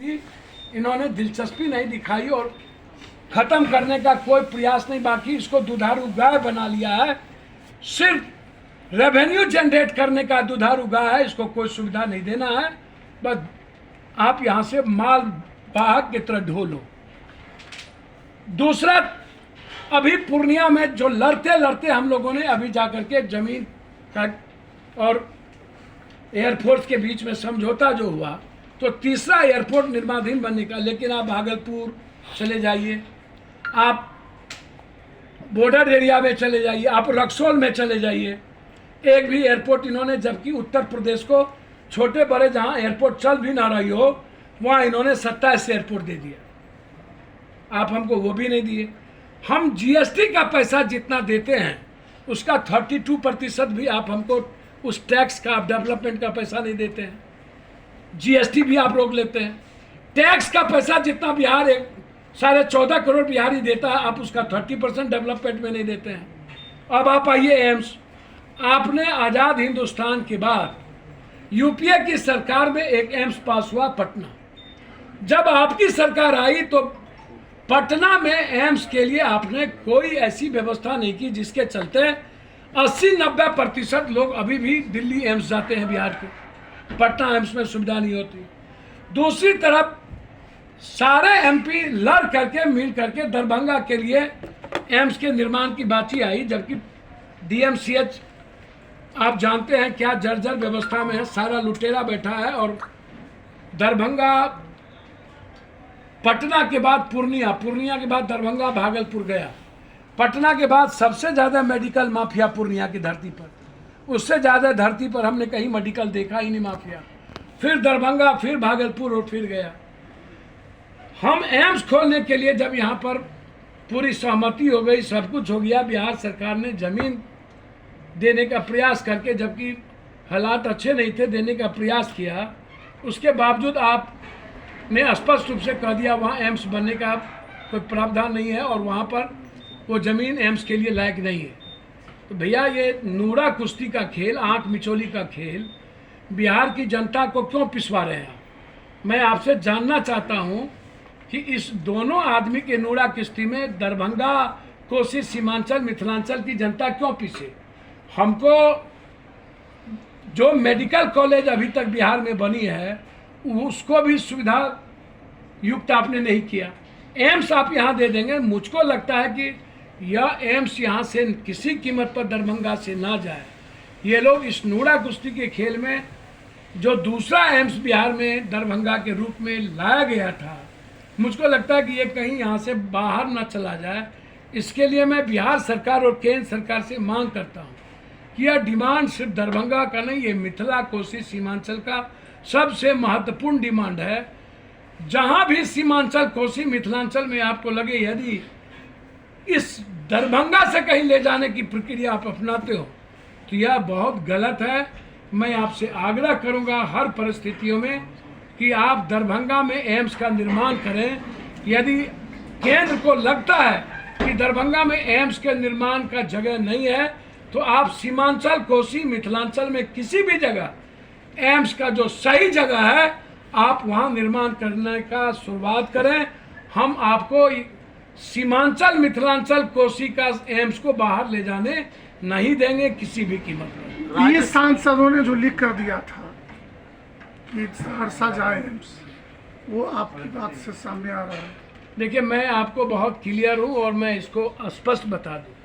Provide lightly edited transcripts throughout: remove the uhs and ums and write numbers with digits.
इन्होंने दिलचस्पी नहीं दिखाई और खत्म करने का कोई प्रयास नहीं, बाकी इसको दुधारू गाय बना लिया है। सिर्फ रेवेन्यू जनरेट करने का दुधारू गाय है, इसको कोई सुविधा नहीं देना है। बस आप यहाँ से माल वाहक की तरह ढोलो। दूसरा, अभी पूर्णिया में जो लड़ते लड़ते हम लोगों ने अभी जाकर के जमीन का और एयरफोर्स के बीच में समझौता जो हुआ, तो तीसरा एयरपोर्ट निर्माणाधीन बनने का, लेकिन आप भागलपुर चले जाइए, आप बॉर्डर एरिया में चले जाइए, आप रक्सौल में चले जाइए, एक भी एयरपोर्ट इन्होंने, जबकि उत्तर प्रदेश को छोटे बड़े जहां एयरपोर्ट चल भी ना रही हो वहां इन्होंने 27 एयरपोर्ट दे दिया। आप हमको वो भी नहीं दिए। हम जीएसटी का पैसा जितना देते हैं उसका 32% भी आप हमको उस टैक्स का, डेवलपमेंट का पैसा नहीं देते हैं। जीएसटी भी आप रोक लेते हैं। टैक्स का पैसा जितना बिहार 14.5 करोड़ बिहारी देता है, आप उसका 30% डेवलपमेंट में नहीं देते हैं। अब आप आइए एम्स। आपने आज़ाद हिंदुस्तान के बाद यूपीए की सरकार में एक एम्स पास हुआ पटना। जब आपकी सरकार आई तो पटना में एम्स के लिए आपने कोई ऐसी व्यवस्था नहीं की, जिसके चलते 80-90% लोग अभी भी दिल्ली एम्स जाते हैं बिहार के। पटना एम्स में सुविधा नहीं होती। दूसरी तरफ सारे एमपी लड़ करके मिल करके दरभंगा के लिए एम्स के निर्माण की बात ही आई, जबकि डीएमसीएच आप जानते हैं क्या जर्जर व्यवस्था में है, सारा लुटेरा बैठा है। और दरभंगा, पटना के बाद पूर्णिया, पूर्णिया के बाद दरभंगा, भागलपुर गया, पटना के बाद सबसे ज़्यादा मेडिकल माफिया पूर्णिया की धरती पर। उससे ज़्यादा धरती पर हमने कहीं मेडिकल देखा ही नहीं माफिया। फिर दरभंगा, फिर भागलपुर और फिर गया। हम एम्स खोलने के लिए जब यहाँ पर पूरी सहमति हो गई, सब कुछ हो गया, बिहार सरकार ने ज़मीन देने का प्रयास करके, जबकि हालात अच्छे नहीं थे, देने का प्रयास किया। उसके बावजूद आपने स्पष्ट रूप से कह दिया वहाँ एम्स बनने का कोई प्रावधान नहीं है और वहाँ पर वो ज़मीन एम्स के लिए लायक नहीं है। तो भैया, ये नूरा कुश्ती का खेल, आंख मिचोली का खेल बिहार की जनता को क्यों पिसवा रहे हैं? मैं आपसे जानना चाहता हूँ कि इस दोनों आदमी के नूरा कुश्ती में दरभंगा, कोसी, सीमांचल, मिथिलांचल की जनता क्यों पिसे? हमको जो मेडिकल कॉलेज अभी तक बिहार में बनी है उसको भी सुविधा युक्त आपने नहीं किया। एम्स आप यहाँ दे देंगे। मुझको लगता है कि यह एम्स यहाँ से किसी कीमत पर दरभंगा से ना जाए। ये लोग इस नूरा कुश्ती के खेल में जो दूसरा एम्स बिहार में दरभंगा के रूप में लाया गया था, मुझको लगता है कि ये कहीं यहाँ से बाहर ना चला जाए। इसके लिए मैं बिहार सरकार और केंद्र सरकार से मांग करता हूँ कि यह डिमांड सिर्फ दरभंगा का नहीं, ये मिथिला, कोसी, सीमांचल का सबसे महत्वपूर्ण डिमांड है। जहाँ भी सीमांचल, कोसी, मिथिलांचल में आपको लगे यदि इस दरभंगा से कहीं ले जाने की प्रक्रिया आप अपनाते हो तो यह बहुत गलत है। मैं आपसे आग्रह करूंगा हर परिस्थितियों में कि आप दरभंगा में एम्स का निर्माण करें। यदि केंद्र को लगता है कि दरभंगा में एम्स के निर्माण का जगह नहीं है तो आप सीमांचल, कोसी, मिथिलांचल में किसी भी जगह एम्स का जो सही जगह है आप वहां निर्माण करने का शुरुआत करें। हम आपको सीमांचल, मिथिलांचल, कोसी का एम्स को बाहर ले जाने नहीं देंगे किसी भी कीमत पर। ये सांसदों ने जो लिख कर दिया था कि सहरसा जाए एम्स, वो आपकी बात से सामने आ रहा है। देखिए, मैं आपको बहुत क्लियर हूँ और मैं इसको स्पष्ट बता दूँ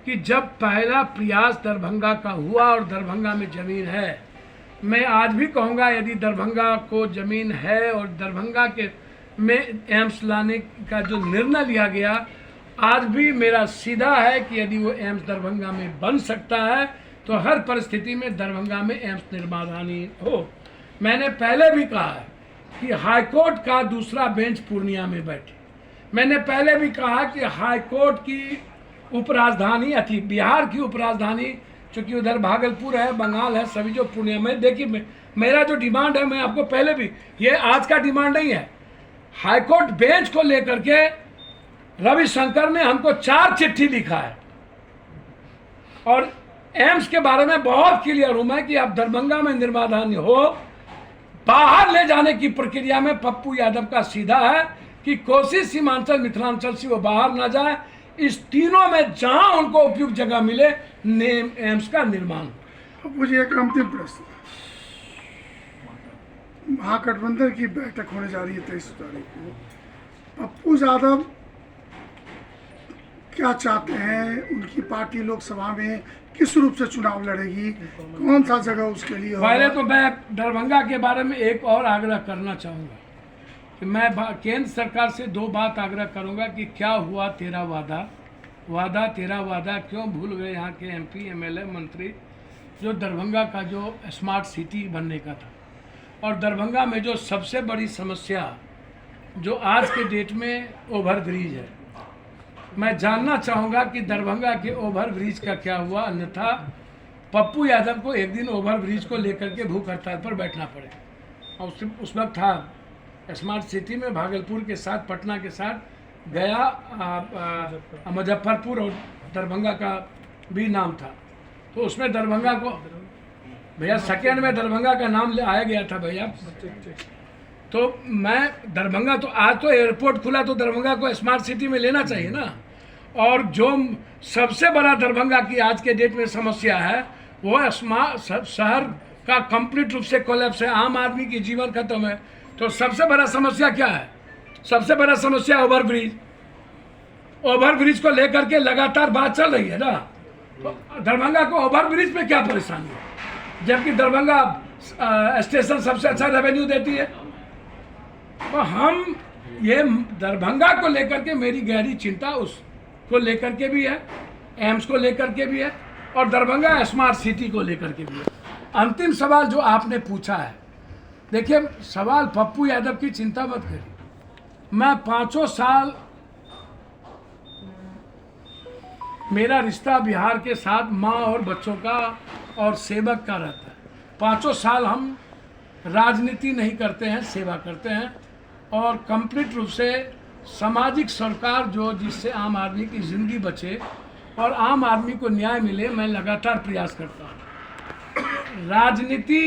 कि जब पहला प्रयास दरभंगा का हुआ और दरभंगा में ज़मीन है, मैं आज भी कहूँगा यदि दरभंगा को ज़मीन है और दरभंगा के में एम्स लाने का जो निर्णय लिया गया, आज भी मेरा सीधा है कि यदि वो एम्स दरभंगा में बन सकता है तो हर परिस्थिति में दरभंगा में एम्स निर्माणाधीन हो। मैंने पहले भी कहा है कि हाईकोर्ट का दूसरा बेंच पूर्णिया में बैठे। मैंने पहले भी कहा कि हाईकोर्ट की उपराजधानी अथी बिहार की उपराजधानी, चूँकि उधर भागलपुर है, बंगाल है, सभी जो पूर्णिया में। देखिए, मेरा जो डिमांड है, मैं आपको पहले भी, ये आज का डिमांड नहीं है, हाईकोर्ट बेंच को लेकर के रविशंकर ने हमको 4 चिट्ठी लिखा है और एम्स के बारे में बहुत क्लियर हूं मैं कि आप दरभंगा में निर्माणाधीन हो बाहर ले जाने की प्रक्रिया में पप्पू यादव का सीधा है कि कोसी, सीमांचल, मिथिलांचल से वो बाहर ना जाए। इस तीनों में जहां उनको उपयुक्त जगह मिले, एम्स का निर्माण। अब मुझे एक अंतिम प्रश्न, महागठबंधन की बैठक होने जा रही है 23 तारीख को। पप्पू यादव क्या चाहते हैं? उनकी पार्टी लोकसभा में किस रूप से चुनाव लड़ेगी? कौन सा जगह उसके लिए होगा? पहले तो मैं दरभंगा के बारे में एक और आग्रह करना चाहूँगा कि मैं केंद्र सरकार से दो बात आग्रह करूँगा कि क्या हुआ तेरा वादा तेरा वादा क्यों भूल गए यहाँ के MP, MLA, मंत्री, जो दरभंगा का जो स्मार्ट सिटी बनने का था। और दरभंगा में जो सबसे बड़ी समस्या जो आज के डेट में ओवरब्रिज है, मैं जानना चाहूँगा कि दरभंगा के ओवरब्रिज का क्या हुआ, अन्यथा पप्पू यादव को एक दिन ओवरब्रिज को लेकर के भूख हड़ताल पर बैठना पड़े। और उस वक्त था स्मार्ट सिटी में भागलपुर के साथ, पटना के साथ, गया, मुजफ्फरपुर और दरभंगा का भी नाम था। तो उसमें दरभंगा को भैया सेकेंड में दरभंगा का नाम आया गया था भैया। तो मैं दरभंगा, तो आज तो एयरपोर्ट खुला तो दरभंगा को स्मार्ट सिटी में लेना चाहिए ना। और जो सबसे बड़ा दरभंगा की आज के डेट में समस्या है वो शहर का कंप्लीट रूप से कोलैप्स है, आम आदमी की जीवन खत्म है। तो सबसे बड़ा समस्या क्या है? सबसे बड़ा समस्या ओवरब्रिज। ओवरब्रिज को लेकर के लगातार बात चल रही है ना। तो दरभंगा को ओवरब्रिज पे क्या परेशानी है, जबकि दरभंगा स्टेशन सबसे अच्छा रेवेन्यू देती है। तो हम ये दरभंगा को लेकर के मेरी गहरी चिंता उसको लेकर के भी है, एम्स को लेकर के भी है, और दरभंगा स्मार्ट सिटी को लेकर के भी है। अंतिम सवाल जो आपने पूछा है, देखिए सवाल पप्पू यादव की चिंता मत करिए। मैं 5 साल मेरा रिश्ता बिहार के साथ माँ और बच्चों का और सेवक का रहता है। 5 साल हम राजनीति नहीं करते हैं, सेवा करते हैं, और कंप्लीट रूप से सामाजिक सरकार जो जिससे आम आदमी की ज़िंदगी बचे और आम आदमी को न्याय मिले, मैं लगातार प्रयास करता हूँ। राजनीति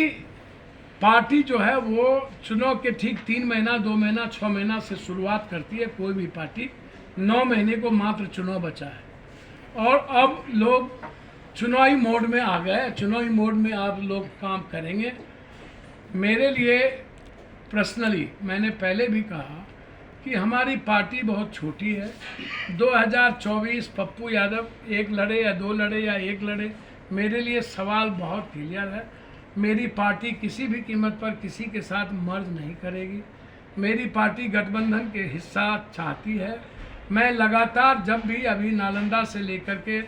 पार्टी जो है वो चुनाव के ठीक 3 महीना, 2 महीना, 6 महीना से शुरुआत करती है। कोई भी पार्टी 9 महीने को मात्र चुनाव बचा है और अब लोग चुनावी मोड में आ गए। चुनावी मोड में आप लोग काम करेंगे। मेरे लिए पर्सनली मैंने पहले भी कहा कि हमारी पार्टी बहुत छोटी है। 2024 पप्पू यादव एक लड़े या 2 लड़े या 1 लड़े, मेरे लिए सवाल बहुत क्लियर है। मेरी पार्टी किसी भी कीमत पर किसी के साथ मर्ज नहीं करेगी। मेरी पार्टी गठबंधन के हिस्सा चाहती है। मैं लगातार जब भी अभी नालंदा से लेकर के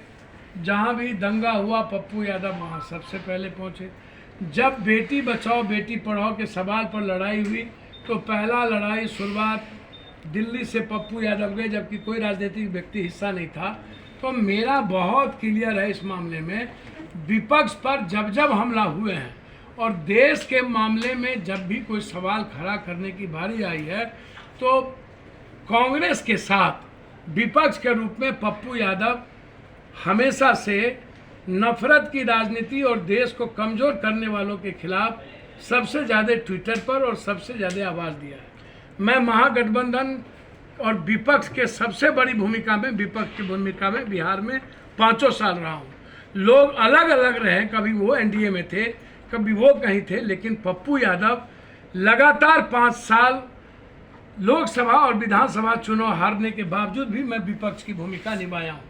जहाँ भी दंगा हुआ, पप्पू यादव वहाँ सबसे पहले पहुँचे। जब बेटी बचाओ बेटी पढ़ाओ के सवाल पर लड़ाई हुई तो पहला लड़ाई शुरुआत दिल्ली से पप्पू यादव गए, जबकि कोई राजनीतिक व्यक्ति हिस्सा नहीं था। तो मेरा बहुत क्लियर है इस मामले में, विपक्ष पर जब जब हमला हुए हैं और देश के मामले में जब भी कोई सवाल खड़ा करने की बारी आई है, तो कांग्रेस के साथ विपक्ष के रूप में पप्पू यादव हमेशा से नफरत की राजनीति और देश को कमज़ोर करने वालों के खिलाफ सबसे ज़्यादा ट्विटर पर और सबसे ज़्यादा आवाज़ दिया है। मैं महागठबंधन और विपक्ष के सबसे बड़ी भूमिका में, विपक्ष की भूमिका में बिहार में 5 साल रहा हूँ। लोग अलग अलग रहे, कभी वो एनडीए में थे, कभी वो कहीं थे, लेकिन पप्पू यादव लगातार 5 साल लोकसभा और विधानसभा चुनाव हारने के बावजूद भी मैं विपक्ष की भूमिका निभाया हूँ।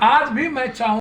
आज भी मैं चाहूँ